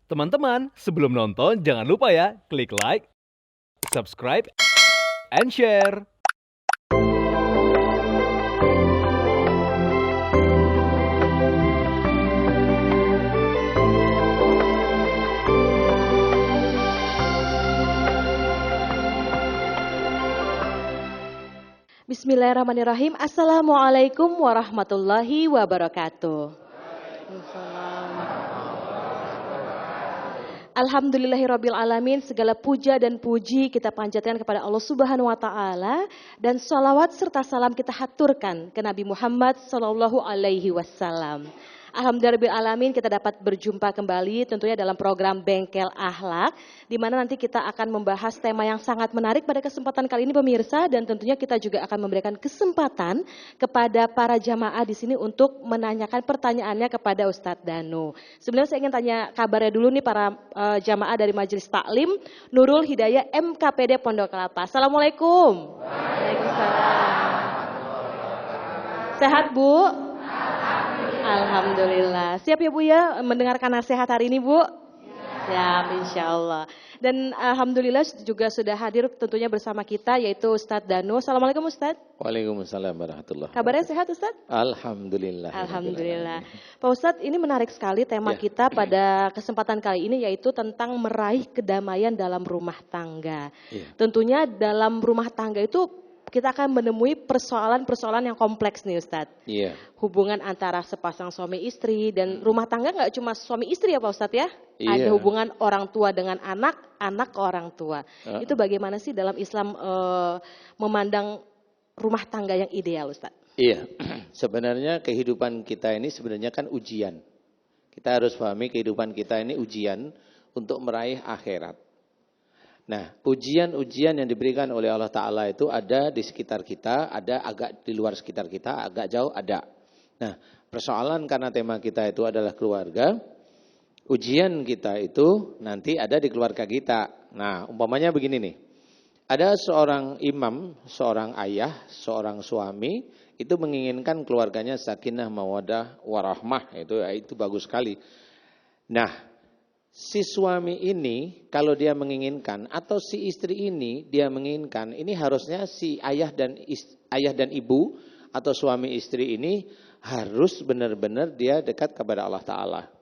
Teman-teman, sebelum nonton jangan lupa ya, klik like, subscribe, and share. Bismillahirrahmanirrahim. Assalamualaikum warahmatullahi wabarakatuh. Alhamdulillahirabbil alamin, segala puja dan puji kita panjatkan kepada Allah Subhanahu wa taala dan salawat serta salam kita haturkan ke Nabi Muhammad sallallahu alaihi wasallam. Alhamdulillahirabbil alamin, kita dapat berjumpa kembali tentunya dalam program Bengkel Akhlak, di mana nanti kita akan membahas tema yang sangat menarik pada kesempatan kali ini pemirsa, dan tentunya kita juga akan memberikan kesempatan kepada para jamaah di sini untuk menanyakan pertanyaannya kepada Ustadz Danu. Sebenarnya saya ingin tanya kabarnya dulu nih para jamaah dari Majelis Taklim Nurul Hidayah MKPD Pondok Kelapa. Assalamualaikum. Waalaikumsalam. Sehat Bu? Alhamdulillah. Siap ya Bu ya mendengarkan nasihat hari ini Bu? Siap, insya Allah. Dan alhamdulillah juga sudah hadir tentunya bersama kita yaitu Ustadz Danu. Assalamualaikum Ustadz. Waalaikumsalam warahmatullahi wabarakatuh. Kabarnya sehat Ustadz? Alhamdulillah. Alhamdulillah. Pak Ustadz, ini menarik sekali tema Ya. kita pada kesempatan kali ini yaitu tentang meraih kedamaian dalam rumah tangga. Ya. Tentunya dalam rumah tangga itu kita akan menemui persoalan-persoalan yang kompleks nih Ustadz. Iya. Hubungan antara sepasang suami istri dan rumah tangga nggak cuma suami istri ya Pak Ustadz ya. Iya. Ada hubungan orang tua dengan anak, anak ke orang tua. Itu bagaimana sih dalam Islam memandang rumah tangga yang ideal Ustadz? Iya. Sebenarnya kehidupan kita ini sebenarnya kan ujian. Kita harus pahami kehidupan kita ini ujian untuk meraih akhirat. Nah, ujian-ujian yang diberikan oleh Allah Ta'ala itu ada di sekitar kita, ada agak di luar sekitar kita, agak jauh ada. Nah, persoalan karena tema kita itu adalah keluarga, ujian kita itu nanti ada di keluarga kita. Nah, umpamanya begini nih, ada seorang imam, seorang ayah, seorang suami, itu menginginkan keluarganya sakinah, mawadah, warahmah, itu bagus sekali. Nah, si suami ini kalau dia menginginkan atau si istri ini dia menginginkan, ini harusnya si ayah dan ibu atau suami istri ini harus benar-benar dia dekat kepada Allah Ta'ala.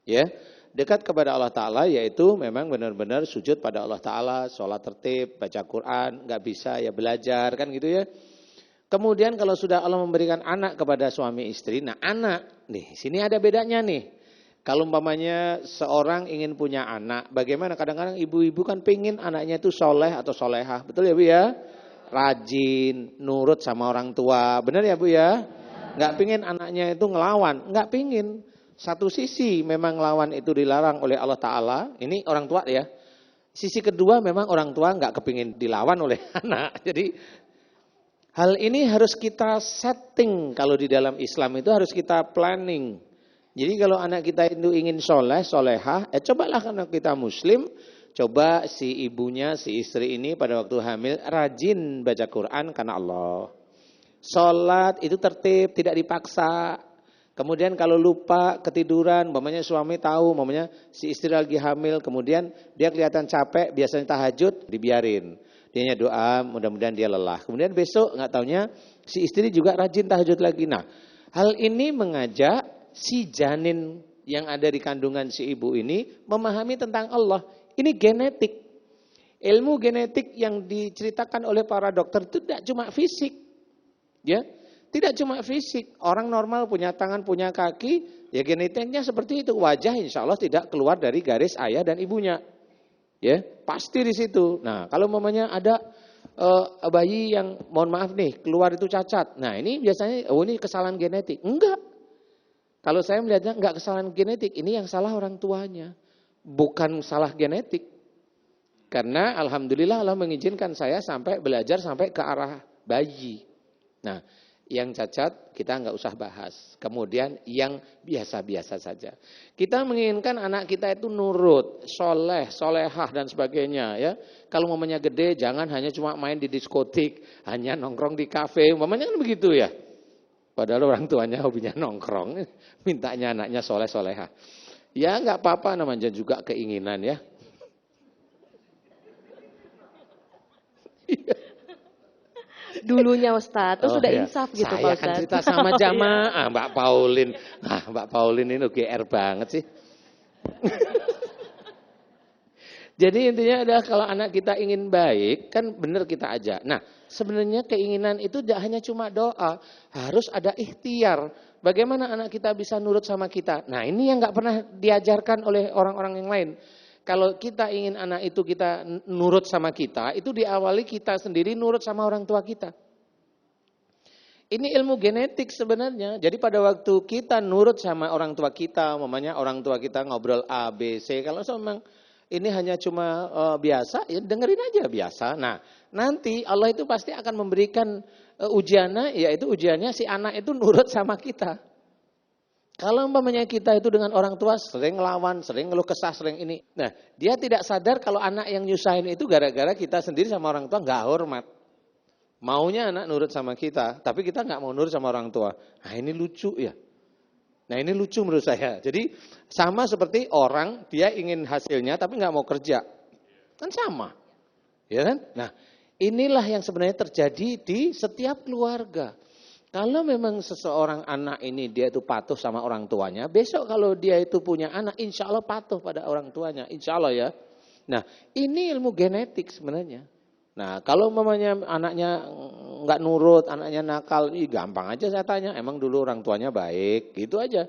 Ya, dekat kepada Allah Ta'ala yaitu memang benar-benar sujud pada Allah Ta'ala, sholat tertib, baca Quran, nggak bisa ya belajar kan gitu ya. Kemudian kalau sudah Allah memberikan anak kepada suami istri, nah anak nih sini ada bedanya nih. Kalau umpamanya seorang ingin punya anak, bagaimana? Kadang-kadang ibu-ibu kan pengen anaknya itu soleh atau solehah. Betul ya Bu ya? Rajin, nurut sama orang tua. Benar ya Bu ya? Nggak pengen anaknya itu ngelawan. Nggak pengen. Satu sisi memang ngelawan itu dilarang oleh Allah Ta'ala. Ini orang tua ya. Sisi kedua memang orang tua nggak kepingin dilawan oleh anak. Jadi hal ini harus kita setting kalau di dalam Islam itu harus kita planning. Jadi kalau anak kita itu ingin soleh, solehah, cobalah karena kita muslim, coba si ibunya, si istri ini pada waktu hamil rajin baca Quran karena Allah. Sholat itu tertib, tidak dipaksa. Kemudian kalau lupa, ketiduran, umpamanya suami tahu, umpamanya si istri lagi hamil, kemudian dia kelihatan capek, biasanya tahajud, dibiarin. Dianya doa, mudah-mudahan dia lelah. Kemudian besok nggak taunya si istri juga rajin tahajud lagi. Nah, hal ini mengajak si janin yang ada di kandungan si ibu ini memahami tentang Allah. Ini genetik. Ilmu genetik yang diceritakan oleh para dokter itu tidak cuma fisik. Ya, tidak cuma fisik. Orang normal punya tangan, punya kaki, ya genetiknya seperti itu. Wajah insya Allah tidak keluar dari garis ayah dan ibunya. Ya, pasti di situ. Nah, kalau mamanya ada bayi yang mohon maaf nih, keluar itu cacat. Nah, ini biasanya ini kesalahan genetik. Enggak. Kalau saya melihatnya enggak kesalahan genetik, ini yang salah orang tuanya. Bukan salah genetik. Karena alhamdulillah Allah mengizinkan saya sampai belajar sampai ke arah bayi. Nah, yang cacat kita enggak usah bahas. Kemudian yang biasa-biasa saja. Kita menginginkan anak kita itu nurut, soleh, solehah dan sebagainya ya. Kalau mamanya gede jangan hanya cuma main di diskotik, hanya nongkrong di kafe, mamanya kan begitu ya. Padahal orang tuanya hobinya nongkrong, mintanya anaknya soleh-solehah. Ya nggak apa-apa, namanya juga keinginan ya. Dulunya Ustadz, terus sudah Ya. insaf gitu Saya Pak kan Ustadz. cerita sama Oh, iya. jamaah, Mbak Paulin. Mbak Paulin ini GR banget sih. Jadi intinya adalah kalau anak kita ingin baik, kan benar kita ajak. Nah, sebenarnya keinginan itu tidak hanya cuma doa, harus ada ikhtiar. Bagaimana anak kita bisa nurut sama kita? Nah, ini yang nggak pernah diajarkan oleh orang-orang yang lain. Kalau kita ingin anak itu kita nurut sama kita, itu diawali kita sendiri nurut sama orang tua kita. Ini ilmu genetik sebenarnya. Jadi pada waktu kita nurut sama orang tua kita, mamanya orang tua kita ngobrol A, B, C. Kalau memang ini hanya cuma biasa, ya dengerin aja biasa. Nah, nanti Allah itu pasti akan memberikan ujiannya, yaitu ujiannya si anak itu nurut sama kita. Kalau umpamanya kita itu dengan orang tua sering ngelawan, sering ngeluh kesah, sering ini. Nah, dia tidak sadar kalau anak yang nyusahin itu gara-gara kita sendiri sama orang tua nggak hormat. Maunya anak nurut sama kita, tapi kita nggak mau nurut sama orang tua. Nah, ini lucu ya. Nah, ini lucu menurut saya. Jadi sama seperti orang dia ingin hasilnya tapi nggak mau kerja. Kan sama. Ya kan? Nah, inilah yang sebenarnya terjadi di setiap keluarga. Kalau memang seseorang anak ini dia itu patuh sama orang tuanya, besok kalau dia itu punya anak, insya Allah patuh pada orang tuanya, insya Allah ya. Nah, ini ilmu genetik sebenarnya. Nah, kalau mamanya anaknya nggak nurut, anaknya nakal, gampang aja saya tanya, emang dulu orang tuanya baik, gitu aja.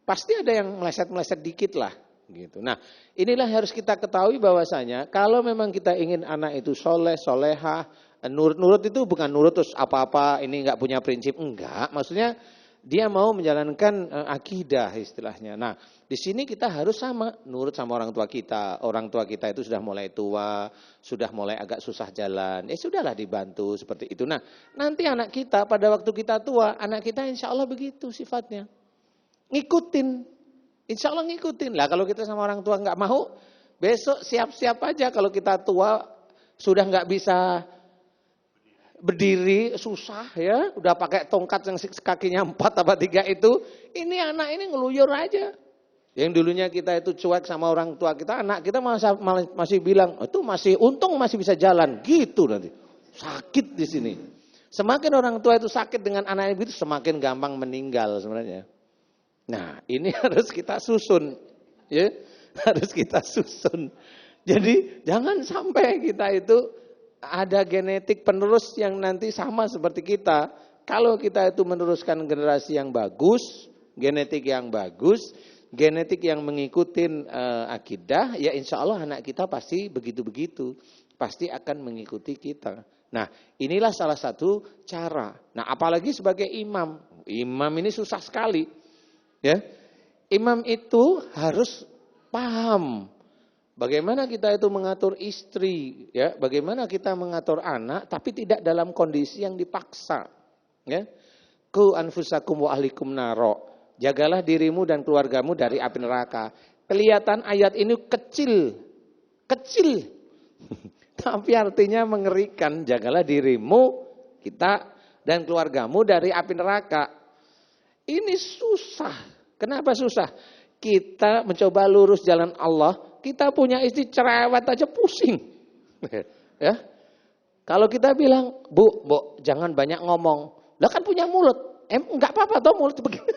Pasti ada yang meleset-meleset dikit lah, gitu. Nah, inilah harus kita ketahui bahwasanya kalau memang kita ingin anak itu soleh, solehah, nurut itu bukan nurut terus apa-apa, ini nggak punya prinsip, enggak. Maksudnya dia mau menjalankan akidah istilahnya. Nah, di sini kita harus sama, nurut sama orang tua kita. Orang tua kita itu sudah mulai tua, sudah mulai agak susah jalan. Sudahlah dibantu seperti itu. Nah, nanti anak kita pada waktu kita tua, anak kita insya Allah begitu sifatnya. Ngikutin. Insya Allah ngikutin. Lah kalau kita sama orang tua nggak mau, besok siap-siap aja kalau kita tua sudah nggak bisa berdiri susah ya, udah pakai tongkat yang kakinya 4 apa 3 itu, ini anak ini ngeluyur aja. Yang dulunya kita itu cuek sama orang tua kita, anak kita masih bilang, itu masih untung masih bisa jalan, gitu nanti. Sakit di sini. Semakin orang tua itu sakit dengan anak itu semakin gampang meninggal sebenarnya. Nah, ini harus kita susun, ya, harus kita susun. Jadi jangan sampai kita itu ada genetik penerus yang nanti sama seperti kita. Kalau kita itu meneruskan generasi yang bagus, genetik yang bagus, genetik yang mengikuti akidah, ya insya Allah anak kita pasti begitu-begitu. Pasti akan mengikuti kita. Nah, inilah salah satu cara. Nah, apalagi sebagai imam. Imam ini susah sekali. Ya, imam itu harus paham bagaimana kita itu mengatur istri, ya, bagaimana kita mengatur anak, tapi tidak dalam kondisi yang dipaksa. Ya, ku anfusakum wa ahlikum naro. Jagalah dirimu dan keluargamu dari api neraka. Kelihatan ayat ini kecil, tapi artinya mengerikan. Jagalah dirimu, kita dan keluargamu dari api neraka. Ini susah. Kenapa susah? Kita mencoba lurus jalan Allah. Kita punya istri cerewet aja pusing. Ya. Kalau kita bilang, Bu, jangan banyak ngomong. Lah kan punya mulut. Enggak apa-apa toh mulut begini.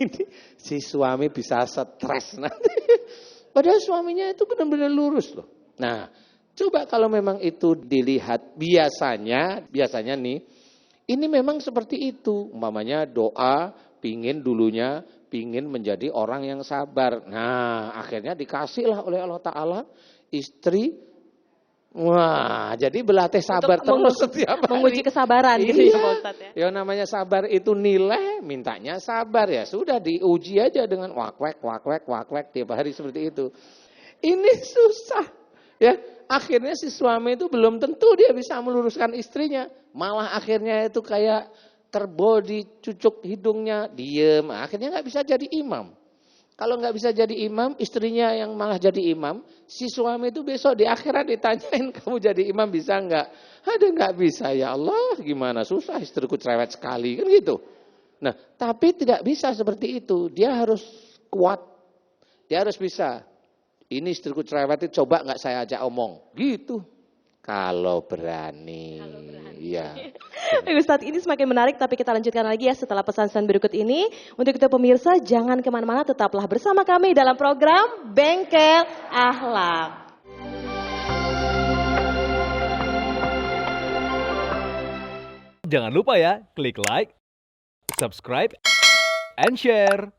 Ini si suami bisa stres nanti. Padahal suaminya itu benar-benar lurus loh. Nah, coba kalau memang itu dilihat biasanya nih, ini memang seperti itu. Umpamanya doa, pingin menjadi orang yang sabar. Nah, akhirnya dikasihlah oleh Allah Ta'ala istri. Wah, jadi berlatih sabar terus setiap hari. Menguji kesabaran gitu ya Pak Ustadz ya. Ya namanya sabar itu nilai, mintanya sabar ya. Sudah diuji aja dengan wakwek tiap hari seperti itu. Ini susah. Ya, akhirnya si suami itu belum tentu dia bisa meluruskan istrinya. Malah akhirnya itu kayak kerbau dicucuk hidungnya, diem. Akhirnya nggak bisa jadi imam. Kalau nggak bisa jadi imam, istrinya yang malah jadi imam, si suami itu besok di akhirat ditanyain, kamu jadi imam bisa nggak? Ada nggak bisa, ya Allah gimana, susah istriku cerewet sekali, kan gitu. Nah, tapi tidak bisa seperti itu. Dia harus kuat. Dia harus bisa. Ini istriku cerewet, coba nggak saya ajak omong. Gitu. Kalau berani. Iya. Ustadz, ini semakin menarik, tapi kita lanjutkan lagi ya setelah pesan-pesan berikut ini. Untuk itu pemirsa, jangan kemana-mana, tetaplah bersama kami dalam program Bengkel Akhlak. Jangan lupa ya, klik like, subscribe, and share.